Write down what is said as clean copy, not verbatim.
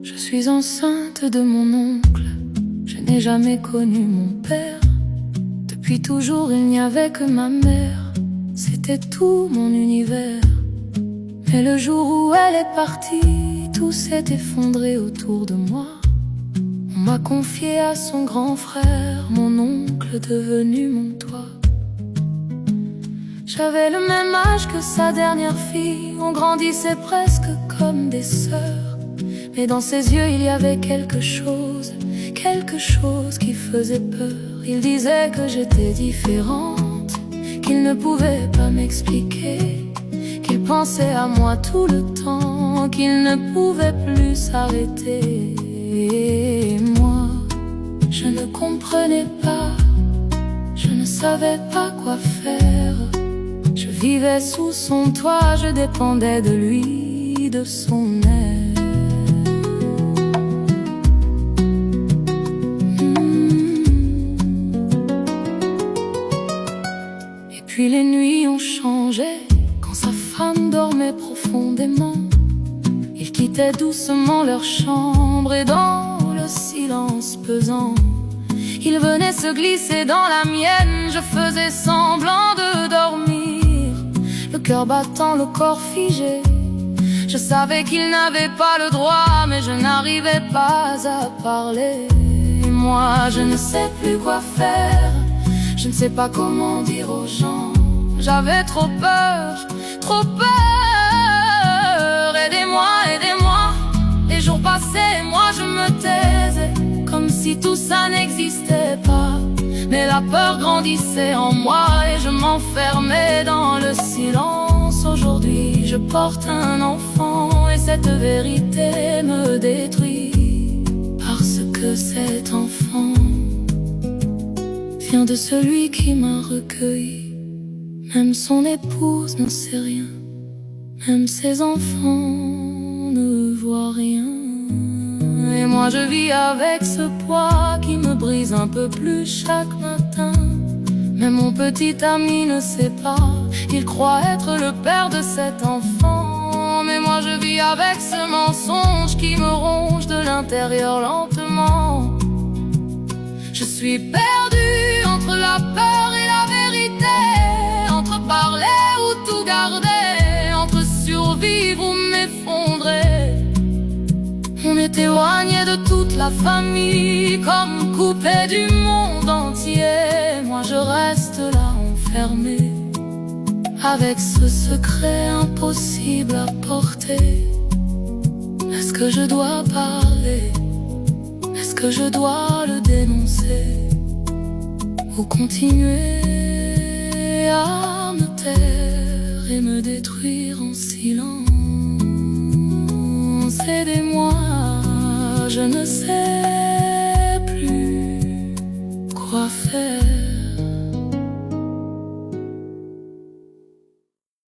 Je suis enceinte de mon oncle. Je n'ai jamais connu mon père. Depuis toujours il n'y avait que ma mère. C'était tout mon univers. Mais le jour où elle est partie, tout s'est effondré autour de moi. On m'a confié à son grand frère, mon oncle devenu mon toit. J'avais le même âge que sa dernière fille. On grandissait presque comme des sœurs. Mais dans ses yeux il y avait quelque chose qui faisait peur. Il disait que j'étais différente, qu'il ne pouvait pas m'expliquer, qu'il pensait à moi tout le temps, qu'il ne pouvait plus s'arrêter. Et moi, je ne comprenais pas, je ne savais pas quoi faire. Je vivais sous son toit, je dépendais de lui, de son aide. Et puis les nuits ont changé, quand sa femme dormait profondément. Ils quittaient doucement leur chambre et dans le silence pesant, il venait se glisser dans la mienne. Je faisais semblant de dormir, le cœur battant, le corps figé. Je savais qu'il n'avait pas le droit, mais je n'arrivais pas à parler. Et moi, je ne sais plus quoi faire, je ne sais pas comment dire aux gens. J'avais trop peur, trop peur. Aidez-moi, aidez-moi. Les jours passaient, moi je me taisais, comme si tout ça n'existait pas. Mais la peur grandissait en moi et je m'enfermais dans le silence. Aujourd'hui je porte un enfant et cette vérité me détruit. Parce que cet enfant vient de celui qui m'a recueilli. Même son épouse n'en sait rien, même ses enfants ne voient rien. Et moi je vis avec ce poids qui me brise un peu plus chaque matin. Mais mon petit ami ne sait pas, il croit être le père de cet enfant. Mais moi je vis avec ce mensonge qui me ronge de l'intérieur lentement. Je suis perdue entre la peur et la vérité, entre parler ou tout garder, entre survivre ou m'effondrer. On est éloigné de toute la famille, comme coupé du monde entier. Moi je reste là enfermé, avec ce secret impossible à porter. Est-ce que je dois parler? Est-ce que je dois le dénoncer? Ou continuer à me taire et me détruire en silence? Aidez-moi, je ne sais